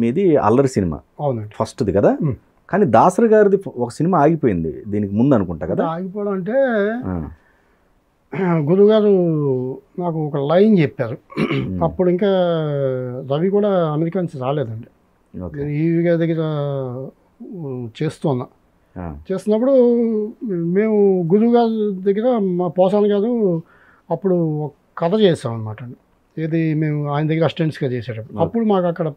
మీది అల్లరి సినిమా అవునండి. ఫస్ట్ది కదా, కానీ దాసరి గారిది ఒక సినిమా ఆగిపోయింది దీనికి ముందు అనుకుంటా కదా. ఆగిపోవడం అంటే గురుగారు నాకు ఒక లైన్ చెప్పారు. అప్పుడు ఇంకా రవి కూడా అమెరికా నుంచి రాలేదండి. నేను ఈవి గారి దగ్గర చేస్తున్నప్పుడు మేము గురువుగారి దగ్గర మా పోసాన గారు అప్పుడు ఒక కథ చేసాం అనమాట అండి. ఏది మేము ఆయన దగ్గర అసిస్టెంట్స్గా చేసేటప్పుడు అప్పుడు మాకు అక్కడ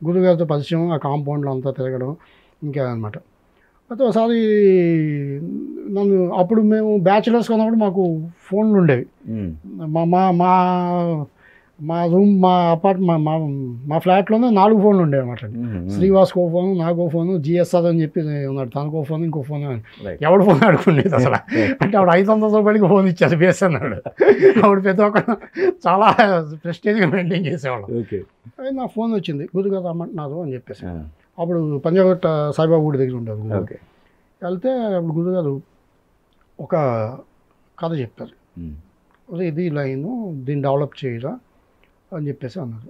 గురువుగారితో పరిచయం, ఆ కాంపౌండ్లో అంతా తిరగడం ఇంకా అనమాట. అయితే ఒకసారి నన్ను అప్పుడు మేము బ్యాచులర్స్ ఉన్నప్పుడు మాకు ఫోన్లు ఉండేవి. మా మా మా మా రూమ్ మా అపార్ట్మెంట్ మా ఫ్లాట్లోనే 4 ఫోన్లు ఉండేవి అనమాట అండి. శ్రీవాస్కో ఫోను, నాకో ఫోను, జిఎస్ఆర్ అని చెప్పి ఉన్నాడు, తనకో ఫోన్, ఇంకో ఫోన్ అని ఎవడు ఫోన్ ఆడుకునేది అసలు. అంటే ఆవిడ 500 రూపాయలకి ఫోన్ ఇచ్చారు బేస్ అన్నాడు. ఆవిడ పెద్ద ఒక చాలా ప్రెస్టేజ్గా మెయింటైన్ చేసేవాళ్ళం. నా ఫోన్ వచ్చింది, గురుగారు రమ్మంటున్నారు అని చెప్పేసి. అప్పుడు పంజాగుట్ట సాయిబాబా గుడి దగ్గర ఉండేది. వెళ్తే అప్పుడు గురుగారు ఒక కథ చెప్పారు. ఇది లైను, దీన్ని డెవలప్ చేయరా అని చెప్పేసి అన్నారు.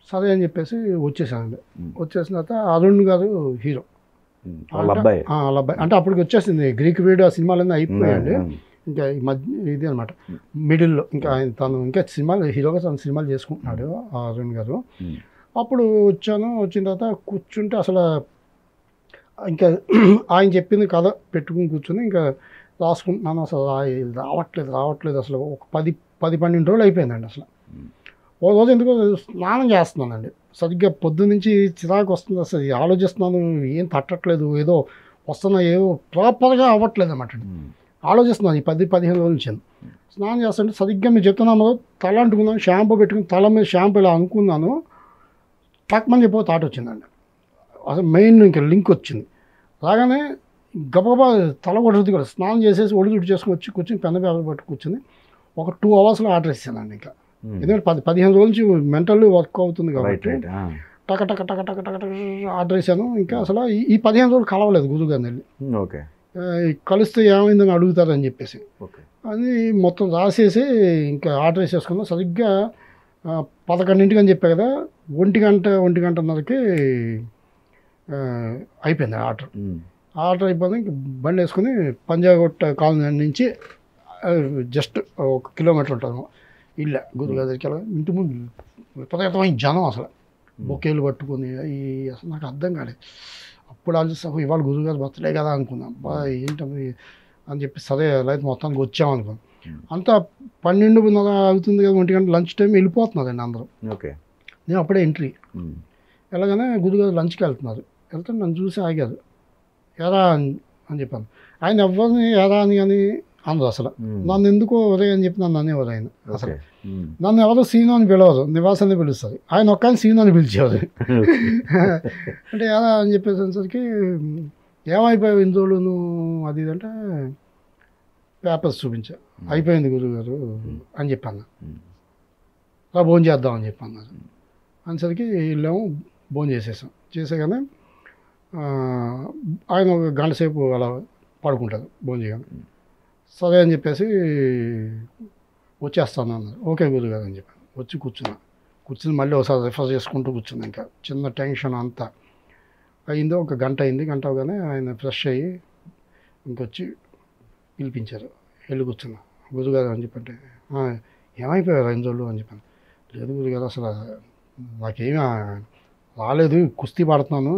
సరే అని చెప్పేసి వచ్చేసానండి. వచ్చేసిన తర్వాత అరుణ్ గారు హీరో, వాళ్ళ అబ్బాయి. అంటే అప్పటికి వచ్చేసింది గ్రీక్ వీడియో, ఆ సినిమాలన్నీ అయిపోయాయండి. ఇంకా ఈ మధ్య ఇది అనమాట మిడిల్లో ఇంకా తను ఇంకా సినిమాలు హీరోగా తను సినిమాలు చేసుకుంటున్నాడు అరుణ్ గారు. అప్పుడు వచ్చిన తర్వాత కూర్చుంటే అసలు ఇంకా ఆయన చెప్పింది కథ పెట్టుకుని కూర్చొని ఇంకా రాసుకుంటున్నాను. అసలు రావట్లేదు అసలు. ఒక 10-12 రోజులు అయిపోయిందండి. అసలు ఓ రోజు ఎందుకో స్నానం చేస్తున్నానండి, సరిగ్గా పొద్దున్నుంచి చిరాకు వస్తుంది, అసలు ఆలోచిస్తున్నాను, ఏం తట్టట్లేదు, ఏదో వస్తున్నా, ఏదో ప్రాపర్గా అవ్వట్లేదు అన్నమాట. ఆలోచిస్తున్నాను ఈ 10-15 రోజుల నుంచి. స్నానం చేస్తుంటే సరిగ్గా మీరు చెప్తున్నాను, తల అంటుకున్నాను, షాంపూ పెట్టుకుని తల మీద షాంపూ ఇలా అనుకున్నాను, టక్మని చెప్పి థాట్ వచ్చిందండి. అసలు మెయిన్ ఇంకా లింక్ వచ్చింది. రాగానే గబగబా తల కొడుతుంది కూడా, స్నానం చేసేసి ఒడిదుడి చేసుకుని కూర్చొని పెద్ద పేపర్ పట్టు కూర్చొని ఒక 2 అవర్స్లో ఆర్డర్ ఇస్తానండి. ఇంకా ఎందుకంటే 10-15 రోజుల నుంచి మెంటల్లీ వర్క్ అవుతుంది కాబట్టి టక టక టక టక టక ఆర్డర్ ఇస్తాను. ఇంకా అసలు ఈ 15 రోజులు కలవలేదు గురువుగారిని వెళ్ళి. కలిస్తే ఏమైందని అడుగుతారని చెప్పేసి అది మొత్తం రాసేసి ఇంకా ఆర్డర్ వేసేసుకున్నాం. సరిగ్గా 11 అని చెప్పా కదా, 1-1:30కి అయిపోయింది ఆర్డర్ అయిపోయింది. ఇంక బండి వేసుకుని పంజాగుట్ట కాలనీ నుంచి జస్ట్ 1 కిలోమీటర్ ఉంటాను ఇల్లు గురుగారి దగ్గరికి వెళ్ళాలి. ఇంటి ముందు విపరీతమైన జనం, అసలు బొకేలు పట్టుకుని అసలు నాకు అర్థం కాలేదు. అప్పుడు ఆలోచిస్తాను, ఇవాళ గురుగారు బర్త్డే కదా అనుకున్నాం, ఏంటది అని చెప్పి సరే లైఫ్ మొత్తానికి వచ్చామనుకున్నాం. అంతా 12:30 అవుతుంది కదా, 1 గంట లంచ్ టైం వెళ్ళిపోతున్నారండి అందరూ. నేను అప్పుడే ఎంట్రీ వెళ్ళగానే గురుగారు లంచ్కి వెళ్తే నన్ను చూసి ఆగారు. ఎరా అని చెప్పాను. ఆయన ఎవరిని ఎరా అని కానీ అందరు అసలు నన్ను ఎందుకో ఉదయం అని చెప్పి నన్ను అనేవారు. ఆయన అసలు నన్ను ఎవరో సీను అని పిలవరు, నివాసాన్ని పిలుస్తారు. ఆయన ఒక్కని సీను అని పిలిచేవారు. అంటే ఎలా అని చెప్పేసరికి ఏమైపోయావు ఇందులో అది అంటే పేపర్స్ చూపించా, అయిపోయింది గురువుగారు అని చెప్పాను. భోజనం చేద్దామని చెప్పన్నారు. అనేసరికి వెళ్ళాము, భోజనం చేసేగానే ఆయన ఒక గంట సేపు అలా పడుకుంటారు భోజనం చేయగానే. సరే అని చెప్పేసి వచ్చేస్తాను అన్నారు. ఓకే గురుగారు అని చెప్పాను. వచ్చి కూర్చుని మళ్ళీ ఒకసారి రిఫర్ చేసుకుంటూ కూర్చున్నా. ఇంకా చిన్న టెన్షన్ అంతా అయిందో, ఒక గంట అయింది. గంట అవగానే ఆయన ఫ్రెష్ అయ్యి ఇంకొచ్చి పిలిపించారు. వెళ్ళి కూర్చున్నా. గురుగారు అని చెప్పంటే ఏమైపోయారు 5 రోజులు అని చెప్పాను. లేదు గురుగారు అసలు నాకేమీ రాలేదు, కుస్తీ పడుతున్నాను,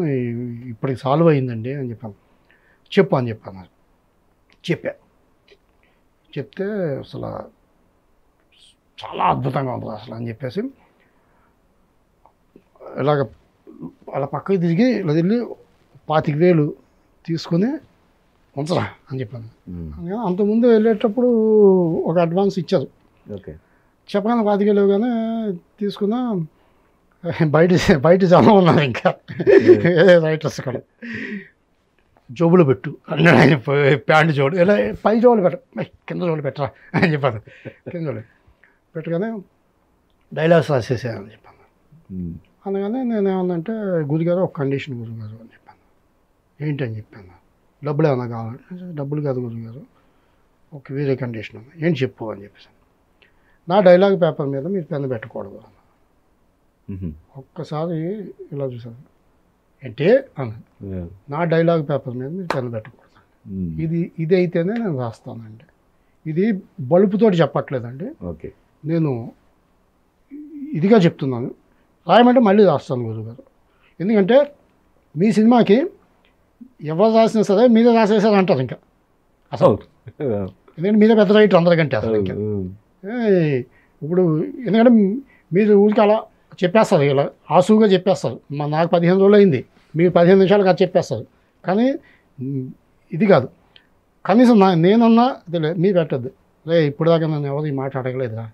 ఇప్పటికి సాల్వ్ అయిందండి అని చెప్పాను. చెప్పు అని చెప్పాను. చెప్తే అసలు చాలా అద్భుతంగా ఉంటుంది అసలు అని చెప్పేసి ఇలాగ అలా పక్కకి తిరిగి ఇలా వెళ్ళి 25,000 తీసుకుని ఉంచరా అని చెప్పాను. అంతకుముందు వెళ్ళేటప్పుడు ఒక అడ్వాన్స్ ఇచ్చారు. చెప్పగానే 25,000 కానీ తీసుకున్నా. బయట జనం ఉన్నారు ఇంకా రైటర్స్ కూడా. జోబులు పెట్టు అన్నాడు ఆయన. ప్యాంటు జోడు ఇలా పై జోబులు కింద జోబులు పెట్టరా అని చెప్పాను. కింద జోబులు పెట్టగానే డైలాగ్స్ రాసేసానని చెప్పాను. అనగానే నేను ఏమన్నంటే గురుగారు ఒక కండిషన్ గురుగారు అని చెప్పాను. ఏంటని చెప్పాను. డబ్బులు ఏమన్నా కావాలంటే డబ్బులు కాదు గురుగారు, ఒక వేరే కండిషన్ ఉంది. ఏంటి చెప్పు అని చెప్పేసి. నా డైలాగ్ పేపర్ మీద మీరు పెన్ను పెట్టకూడదు. ఒక్కసారి ఇలా చూసాను, అంటే అన్న నా డైలాగ్ పేపర్ మీద మీరు పెన్ను పెట్టకూడదు, ఇది అయితేనే నేను రాస్తానండి. ఇది బలుపుతోటి చెప్పట్లేదండి, ఓకే నేను ఇదిగా చెప్తున్నాను. రాయమంటే మళ్ళీ రాస్తాను గురుగారు. ఎందుకంటే మీ సినిమాకి ఎవరు రాసినా సరే మీరే రాసేసారు అంటారు ఇంకా అసలు. ఎందుకంటే మీరే పెద్ద రైటర్ అందరికంటే అసలు ఇంకా. ఇప్పుడు ఎందుకంటే మీరు ఊరికి అలా చెప్పేస్తారు, ఇలా ఆసుగా చెప్పేస్తారు. నాకు 15 రోజులు అయింది, మీరు 15 నిమిషాలకు అది చెప్పేస్తారు. కానీ ఇది కాదు, కనీసం నేనన్నా తెలియదు, మీరు పెట్టద్దు రే, ఇప్పుడు దాకా నన్ను ఎవరు ఈ మాట అడగలేదురా.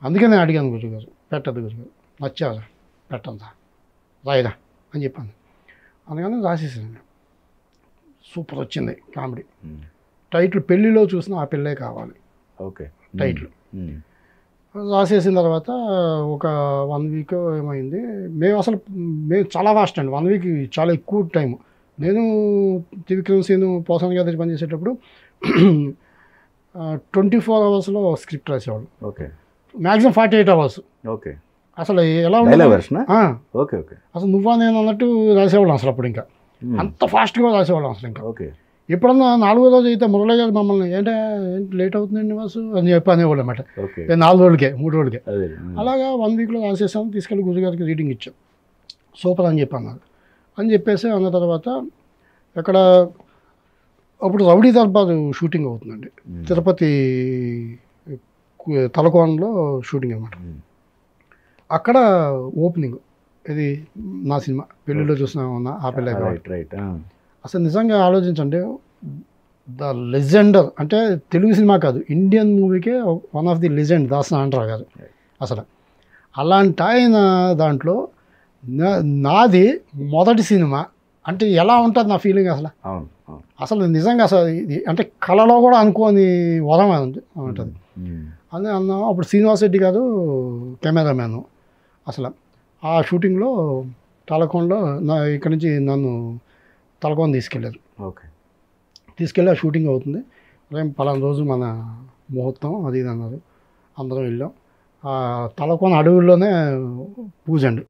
అందుకే నేను అడిగాను గురుగారు, పెట్టద్దు గురుగారు, నచ్చారా పెట్టందా రాయిరా అని చెప్పాను. అందుకని రాసేసాను. సూపర్ వచ్చింది కామెడీ. టైటిల్ పెళ్ళిలో చూసిన ఆ పిల్లే కావాలి ఓకే టైటిల్. రాసేసిన తర్వాత ఒక 1 వీక్ ఏమైంది, మేము చాలా ఫాస్ట్ అండి. 1 వీక్ చాలా ఎక్కువ టైం. నేను త్రివిక్రమ్ సీను పోసాని గారి దగ్గర పనిచేసేటప్పుడు 24 అవర్స్లో స్క్రిప్ట్ రాసేవాళ్ళు. Okay maximum 48 hours. ఓకే అసలు ఎలా ఉండేది ఓకే ఓకే అసలు నువ్వా నేను అన్నట్టు రాసేవాళ్ళం అసలు. అప్పుడు ఇంకా అంత ఫాస్ట్గా రాసేవాళ్ళం అసలు. ఇంకా ఓకే ఎప్పుడన్నా 4వ రోజు అయితే మురళి గారు మమ్మల్ని ఏంటి లేట్ అవుతుందండి వాసు అని చెప్పి అనేవాళ్ళు అన్నమాట. 4 రోజులకే 3 రోజులకే అలాగా 1 వీక్లో రాసేసాను. తీసుకెళ్ళి గురుగారికి రీడింగ్ ఇచ్చాం. సూపర్ అని చెప్పి అన్నారు. అని చెప్పేసి అన్న తర్వాత అక్కడ అప్పుడు రౌడీ దర్బార్ షూటింగ్ అవుతుందండి, తిరుపతి తలకోనలో షూటింగ్ అనమాట. అక్కడ ఓపెనింగ్ ఇది నా సినిమా పెళ్ళిలో చూసిన ఆ పిల్ల. అసలు నిజంగా ఆలోచించండి, ద లెజెండర్ అంటే తెలుగు సినిమా కాదు, ఇండియన్ మూవీకే 1 of the legend Dasari Narayana Rao గారు. అసలు అలాంటి ఆయన దాంట్లో నాది మొదటి సినిమా అంటే ఎలా ఉంటుంది నా ఫీలింగ్ అసలు. అసలు నిజంగా అసలు ఇది అంటే కళలో కూడా అనుకోని వరం ఉంటుంది అని అన్నా. అప్పుడు శ్రీనివాస్ రెడ్డి గారు కెమెరామ్యాను. అసలు ఆ షూటింగ్లో తలకోనలో ఇక్కడి నుంచి నన్ను తలకోన తీసుకెళ్ళారు. ఓకే తీసుకెళ్ళి ఆ షూటింగ్ అవుతుంది, రేపు పలానా రోజు మన ముహూర్తం అది ఇది అన్నారు. అందరం వెళ్ళాం. తలకోన అడవుల్లోనే పూజ అండి.